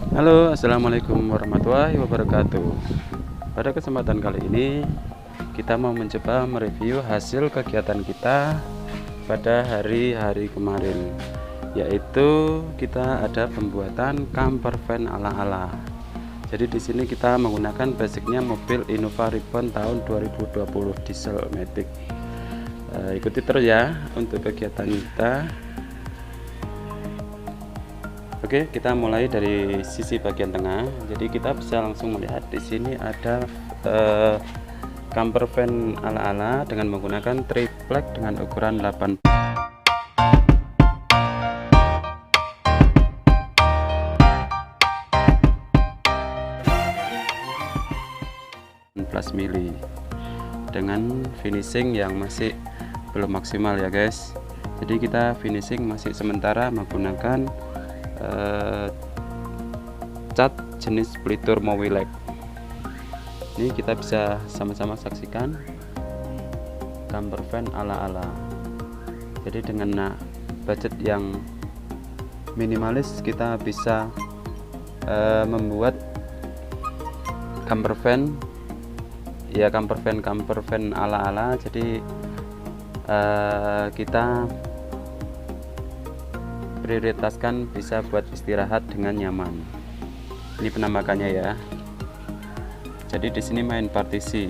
Halo, assalamualaikum warahmatullahi wabarakatuh. Pada kesempatan kali ini kita mau mencoba mereview hasil kegiatan kita pada hari-hari kemarin, yaitu kita ada pembuatan camper van ala-ala. Jadi di sini kita menggunakan basicnya mobil Innova Reborn tahun 2020 diesel matic. Ikuti terus ya untuk kegiatan kita. Oke, kita mulai dari sisi bagian tengah. Jadi kita bisa langsung melihat di sini ada camper van ala-ala dengan menggunakan triplek dengan ukuran 18 mili dengan finishing yang masih belum maksimal ya guys. Jadi kita finishing masih sementara menggunakan cat jenis pelitur Mowilex. Ini kita bisa sama-sama saksikan camper van ala-ala. Jadi dengan budget yang minimalis kita bisa membuat camper van ala-ala. Jadi kita prioritaskan bisa buat istirahat dengan nyaman. Ini penampakannya ya. Jadi di sini main partisi.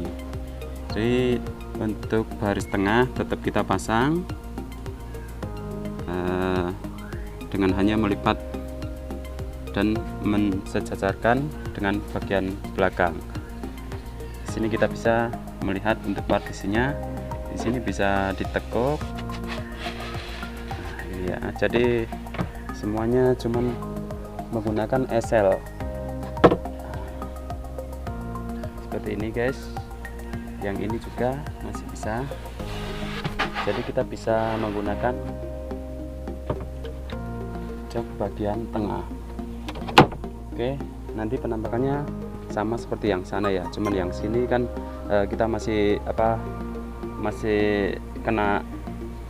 Jadi untuk baris tengah tetap kita pasang dengan hanya melipat dan mensejajarkan dengan bagian belakang. Di sini kita bisa melihat untuk partisinya. Di sini bisa ditekuk. Ya, jadi semuanya cuman menggunakan SL seperti ini guys. Yang ini juga masih bisa. Jadi kita bisa menggunakan jok bagian tengah. Oke, nanti penampakannya sama seperti yang sana ya, cuman yang sini kan kita masih kena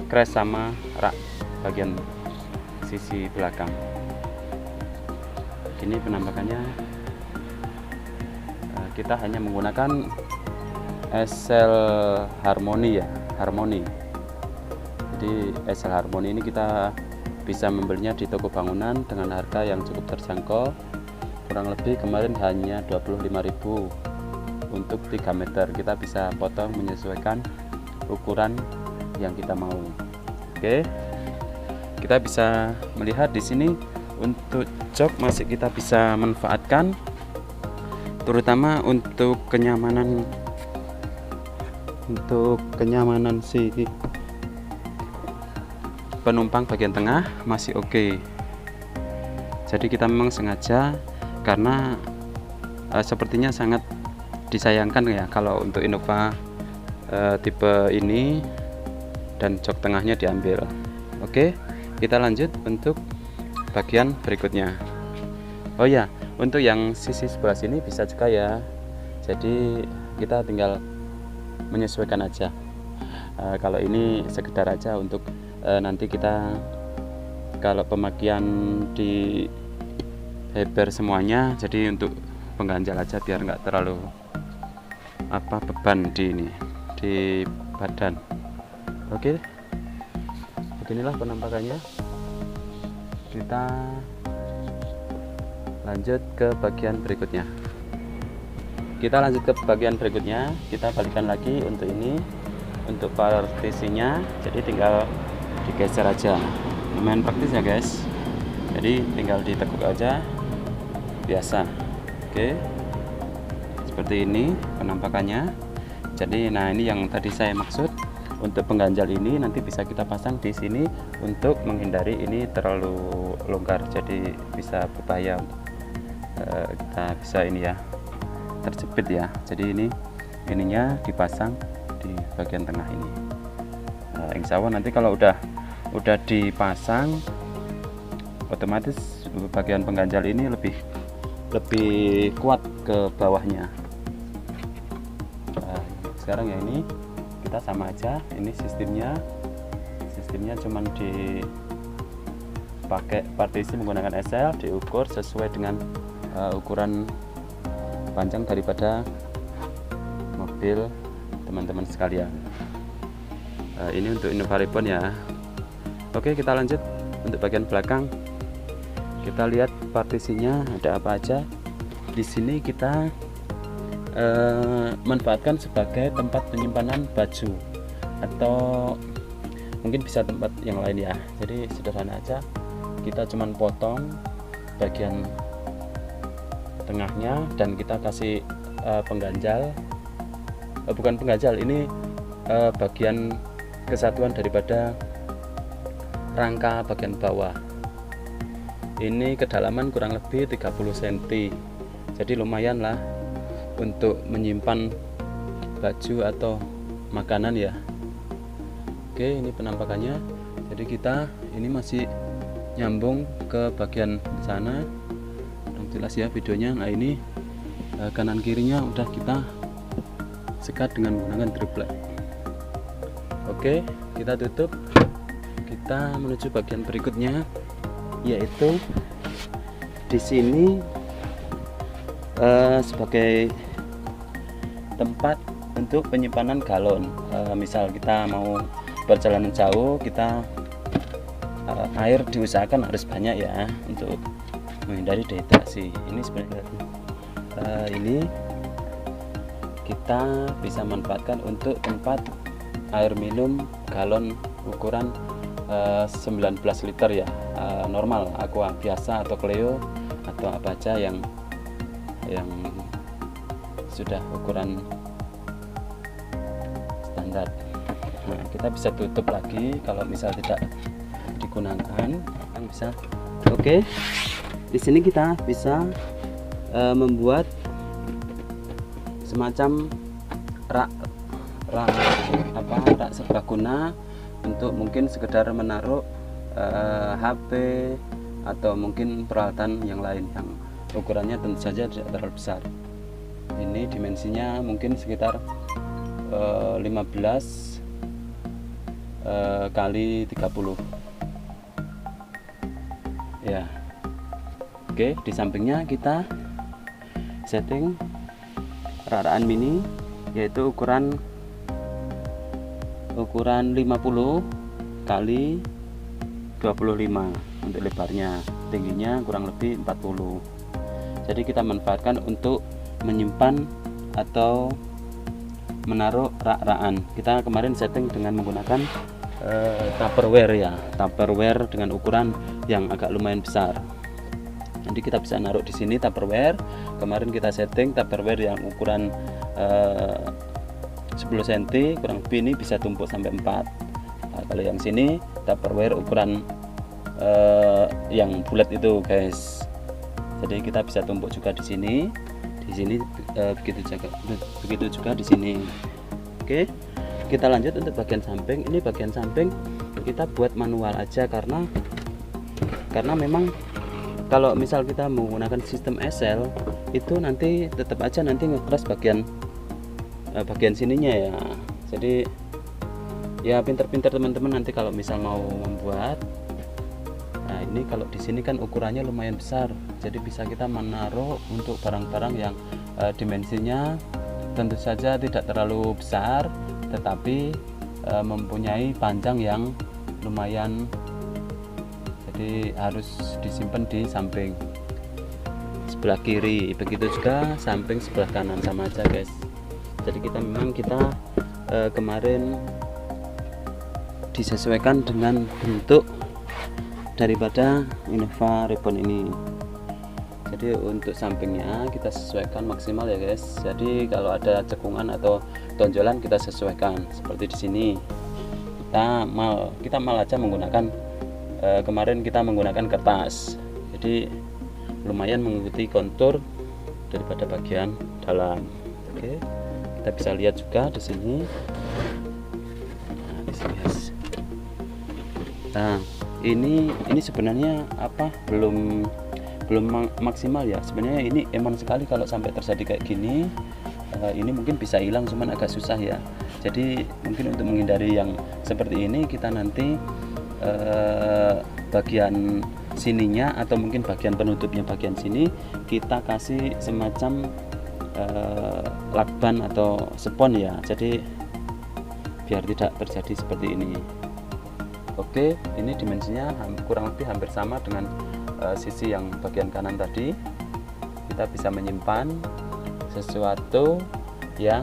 crash sama rak bagian sisi belakang. Ini penampakannya kita hanya menggunakan SL Harmony ya, Harmony. Jadi SL Harmony ini kita bisa membelinya di toko bangunan dengan harga yang cukup terjangkau. Kurang lebih kemarin hanya 25.000 untuk 3 meter. Kita bisa potong menyesuaikan ukuran yang kita mau. Oke. Kita bisa melihat di sini untuk jok masih kita bisa manfaatkan, terutama untuk kenyamanan si penumpang bagian tengah masih oke. Jadi kita memang sengaja karena sepertinya sangat disayangkan ya kalau untuk Innova tipe ini dan jok tengahnya diambil. Oke. Kita lanjut untuk bagian berikutnya. Oh ya, untuk yang sisi sebelah sini bisa juga ya. Jadi kita tinggal menyesuaikan aja. Kalau ini sekedar aja untuk nanti kita kalau pemakaian di heber semuanya. Jadi untuk pengganjal aja biar nggak terlalu beban di badan. Oke. Inilah penampakannya. Kita lanjut ke bagian berikutnya. Kita balikan lagi untuk ini, untuk partisinya. Jadi tinggal digeser aja. Lumayan praktis ya guys. Jadi tinggal ditekuk aja biasa. Oke. Seperti ini penampakannya. Jadi nah ini yang tadi saya maksud. Untuk pengganjal ini nanti bisa kita pasang di sini untuk menghindari ini terlalu longgar, jadi bisa berbahaya. Kita bisa ini ya terjepit ya. Jadi ininya dipasang di bagian tengah ini. Insya Allah nanti kalau udah dipasang, otomatis bagian pengganjal ini lebih kuat ke bawahnya. Sekarang ya ini kita sama aja, ini sistemnya cuman dipakai partisi menggunakan SL, diukur sesuai dengan ukuran panjang daripada mobil teman-teman sekalian. Ini untuk Innova Reborn ya. Oke, kita lanjut untuk bagian belakang. Kita lihat partisinya ada apa aja. Di sini kita manfaatkan sebagai tempat penyimpanan baju atau mungkin bisa tempat yang lain ya. Jadi sederhana aja, kita cuman potong bagian tengahnya dan kita kasih pengganjal, bukan pengganjal, ini bagian kesatuan daripada rangka bagian bawah. Ini kedalaman kurang lebih 30 cm, jadi lumayan lah untuk menyimpan baju atau makanan ya. Oke, ini penampakannya. Jadi kita ini masih nyambung ke bagian sana, jelas ya videonya. Nah, ini kanan kirinya udah kita sekat dengan menggunakan triplek. Oke, kita tutup. Kita menuju bagian berikutnya, yaitu di sini sebagai tempat untuk penyimpanan galon. Misal kita mau perjalanan jauh, kita air diusahakan harus banyak ya untuk menghindari dehidrasi. Ini sebenarnya ini kita bisa manfaatkan untuk tempat air minum galon ukuran 19 liter ya, normal, aqua biasa atau Cleo atau apa aja yang sudah ukuran standar. Nah, kita bisa tutup lagi kalau misal tidak digunakan, bisa. Oke, di sini kita bisa membuat semacam rak serbaguna untuk mungkin sekedar menaruh HP atau mungkin peralatan yang lain yang ukurannya tentu saja tidak terlalu besar. Ini dimensinya mungkin sekitar 15 kali 30 ya. Oke, di sampingnya kita setting rak-rakan mini, yaitu ukuran 50 kali 25 untuk lebarnya, tingginya kurang lebih 40. Jadi kita manfaatkan untuk menyimpan atau menaruh rak-rakan. Kita kemarin setting dengan menggunakan Tupperware ya, Tupperware dengan ukuran yang agak lumayan besar. Jadi kita bisa naruh di sini Tupperware. Kemarin kita setting Tupperware yang ukuran 10 cm kurang lebih, ini bisa tumpuk sampai 4. Nah, kalau yang sini Tupperware ukuran yang bulat itu guys. Jadi kita bisa tumpuk juga di sini, begitu juga di sini. Oke, kita lanjut untuk bagian samping. Ini bagian samping kita buat manual aja karena memang kalau misal kita menggunakan sistem SL itu nanti tetap aja nanti ngekeras bagian sininya ya. Jadi ya pinter-pinter teman-teman nanti kalau misal mau membuat. Nah, ini kalau di sini kan ukurannya lumayan besar, jadi bisa kita menaruh untuk barang-barang yang dimensinya tentu saja tidak terlalu besar, tetapi mempunyai panjang yang lumayan. Jadi harus disimpan di samping sebelah kiri, begitu juga samping sebelah kanan, sama aja guys. Jadi kita kemarin disesuaikan dengan bentuk daripada Innova Reborn ini. Jadi untuk sampingnya kita sesuaikan maksimal ya guys. Jadi kalau ada cekungan atau tonjolan kita sesuaikan seperti di sini. Kita mal aja menggunakan kemarin kita menggunakan kertas. Jadi lumayan mengikuti kontur daripada bagian dalam. Oke, kita bisa lihat juga di sini. Nah, di sini guys. Nah, ini sebenarnya belum maksimal ya. Sebenarnya ini eman sekali kalau sampai terjadi kayak gini. Ini mungkin bisa hilang, cuman agak susah ya. Jadi mungkin untuk menghindari yang seperti ini, kita nanti bagian sininya atau mungkin bagian penutupnya bagian sini kita kasih semacam lakban atau spons ya, jadi biar tidak terjadi seperti ini. Oke, ini dimensinya kurang lebih hampir sama dengan sisi yang bagian kanan tadi. Kita bisa menyimpan sesuatu yang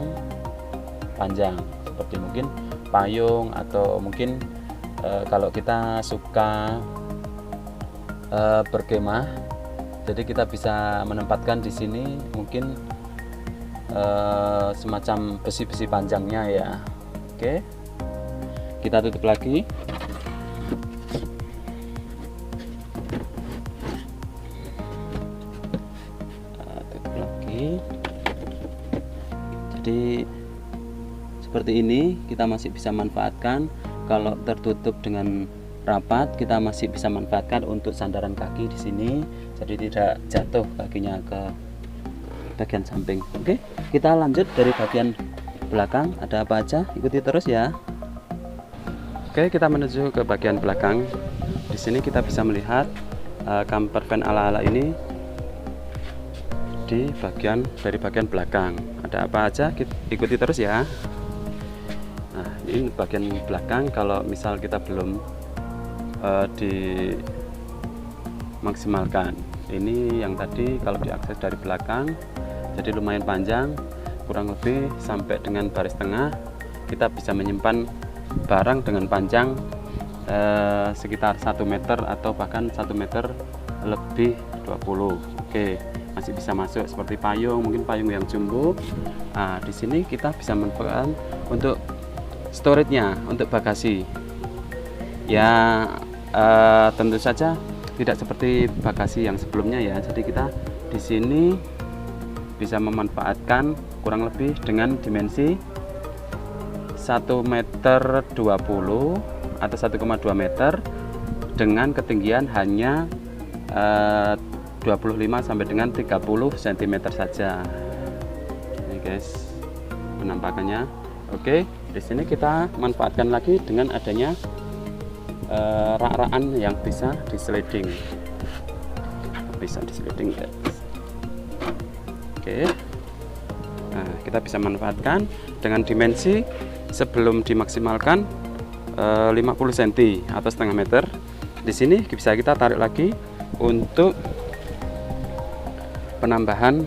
panjang seperti mungkin payung atau mungkin kalau kita suka berkemah, jadi kita bisa menempatkan di sini mungkin semacam besi-besi panjangnya ya. Oke, kita tutup lagi. Tutup lagi. Jadi seperti ini kita masih bisa manfaatkan. Kalau tertutup dengan rapat, kita masih bisa manfaatkan untuk sandaran kaki di sini, jadi tidak jatuh kakinya ke bagian samping. Oke, kita lanjut dari bagian belakang, ada apa aja, ikuti terus ya. Oke, kita menuju ke bagian belakang. Di sini kita bisa melihat camper van ala-ala ini di dari bagian belakang. Ada apa aja, ikuti terus ya. Nah, ini bagian belakang. Kalau misal kita belum dimaksimalkan, ini yang tadi kalau diakses dari belakang, jadi lumayan panjang, kurang lebih sampai dengan baris tengah. Kita bisa menyimpan barang dengan panjang sekitar 1 meter atau bahkan 1 meter lebih 20. Oke, masih bisa masuk seperti payung, mungkin payung yang jumbo. Nah, di sini kita bisa manfaatkan untuk storage-nya, untuk bagasi ya. Tentu saja tidak seperti bagasi yang sebelumnya ya, jadi kita di sini bisa memanfaatkan kurang lebih dengan dimensi 1,20 meter atau 1,2 meter dengan ketinggian hanya 25 sampai dengan 30 cm saja. Ini guys penampakannya. Oke, di sini kita manfaatkan lagi dengan adanya rak-rakan yang bisa disliding, guys. Oke, nah, kita bisa manfaatkan dengan dimensi sebelum dimaksimalkan 50 cm atau setengah meter. Di sini bisa kita tarik lagi untuk penambahan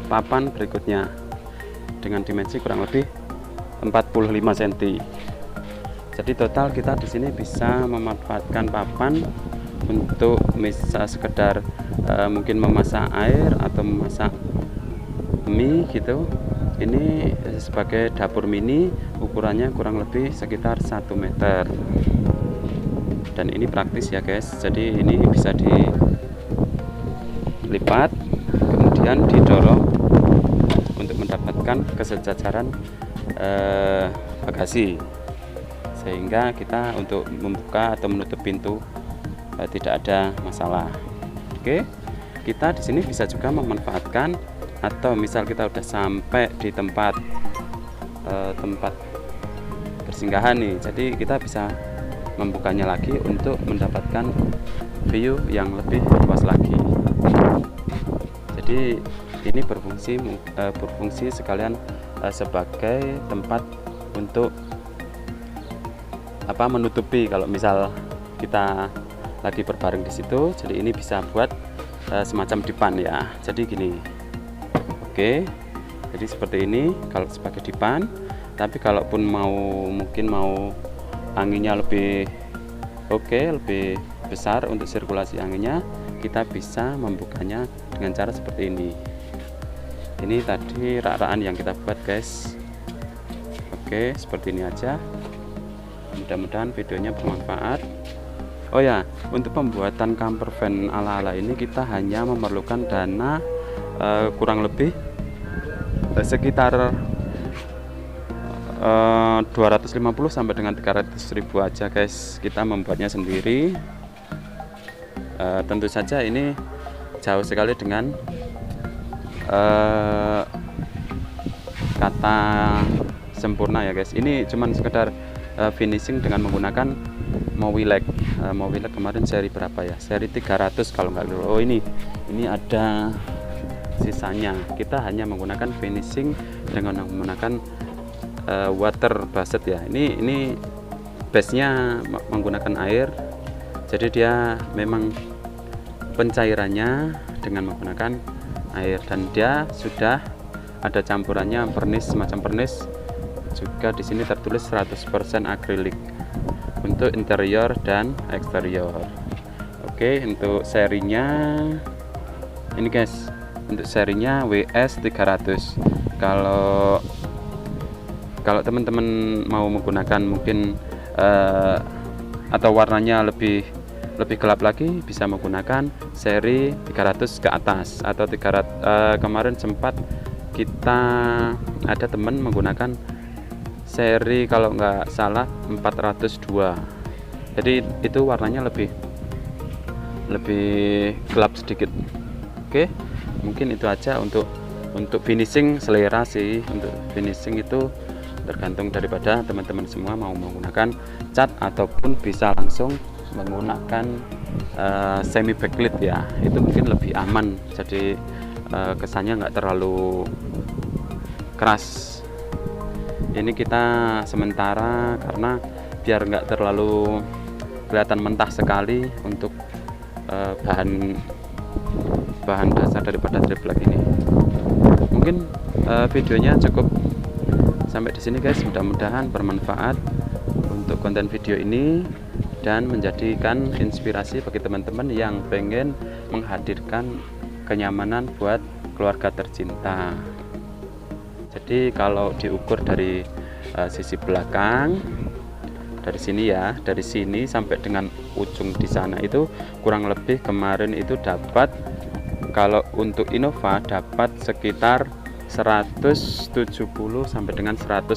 papan berikutnya dengan dimensi kurang lebih 45 cm. Jadi total kita di sini bisa memanfaatkan papan untuk bisa sekedar mungkin memasak air atau memasak mie gitu. Ini sebagai dapur mini, ukurannya kurang lebih sekitar 1 meter. Dan ini praktis ya guys. Jadi ini bisa dilipat kemudian didorong untuk mendapatkan kesejajaran bagasi, sehingga kita untuk membuka atau menutup pintu tidak ada masalah. Oke, kita di sini bisa juga memanfaatkan, atau misal kita udah sampai di tempat persinggahan nih, jadi kita bisa membukanya lagi untuk mendapatkan view yang lebih luas lagi. Jadi ini berfungsi sekalian sebagai tempat untuk menutupi kalau misal kita lagi berbaring di situ. Jadi ini bisa buat semacam dipan ya. Jadi gini. Oke, jadi seperti ini kalau sebagai dipan. Tapi kalaupun mungkin mau anginnya lebih lebih besar untuk sirkulasi anginnya, kita bisa membukanya dengan cara seperti ini. Ini tadi rak-rakan yang kita buat guys. Oke, seperti ini aja. Mudah-mudahan videonya bermanfaat. Oh ya, untuk pembuatan camper van ala-ala ini kita hanya memerlukan dana kurang lebih sekitar 250 sampai dengan 300.000 aja guys. Kita membuatnya sendiri. Tentu saja ini jauh sekali dengan kata sempurna ya guys. Ini cuman sekedar finishing dengan menggunakan Mowileg. Mowileg kemarin seri berapa ya? Seri 300 kalau nggak keliru. Oh, ini ada sisanya. Kita hanya menggunakan finishing dengan menggunakan water based ya. Ini base-nya menggunakan air. Jadi dia memang pencairannya dengan menggunakan air, dan dia sudah ada campurannya vernis, semacam vernis. Juga di sini tertulis 100% akrilik untuk interior dan eksterior. Oke, untuk serinya ini guys, untuk serinya WS 300. Kalau teman-teman mau menggunakan mungkin atau warnanya lebih gelap lagi, bisa menggunakan seri 300 ke atas atau 300. Kemarin sempat kita ada teman menggunakan seri kalau nggak salah 402. Jadi itu warnanya lebih gelap sedikit. Oke, mungkin itu aja untuk finishing, selera sih. Untuk finishing itu tergantung daripada teman-teman semua mau menggunakan cat ataupun bisa langsung menggunakan semi backlit ya. Itu mungkin lebih aman, jadi kesannya nggak terlalu keras. Ini kita sementara karena biar nggak terlalu kelihatan mentah sekali untuk bahan dasar daripada triplek ini. Mungkin videonya cukup sampai di sini guys. Mudah-mudahan bermanfaat untuk konten video ini dan menjadikan inspirasi bagi teman-teman yang pengen menghadirkan kenyamanan buat keluarga tercinta. Jadi kalau diukur dari sisi belakang, dari sini ya, dari sini sampai dengan ujung di sana itu kurang lebih kemarin itu dapat, kalau untuk Innova dapat sekitar 170 sampai dengan 180.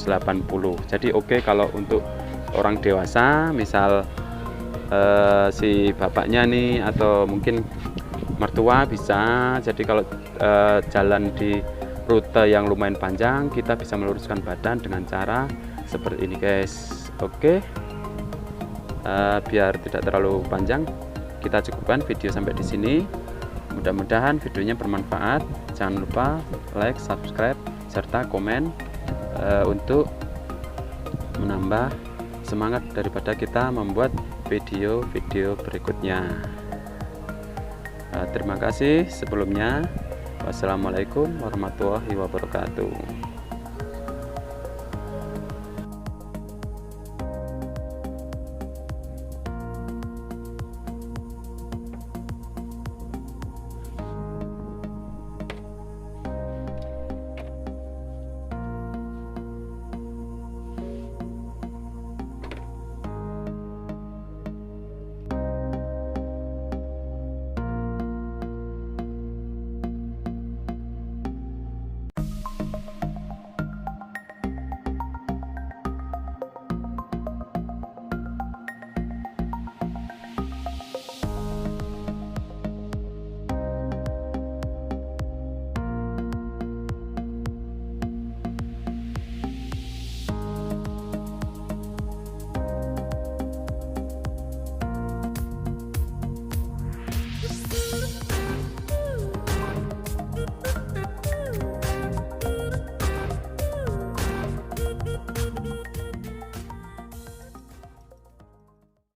Jadi oke, kalau untuk orang dewasa misal si bapaknya nih atau mungkin mertua bisa. Jadi kalau jalan di rute yang lumayan panjang, kita bisa meluruskan badan dengan cara seperti ini guys. Oke, biar tidak terlalu panjang, kita cukupkan video sampai di sini. Mudah-mudahan videonya bermanfaat. Jangan lupa like, subscribe, serta komen untuk menambah semangat daripada kita membuat video-video berikutnya. Terima kasih sebelumnya. Wassalamualaikum warahmatullahi wabarakatuh.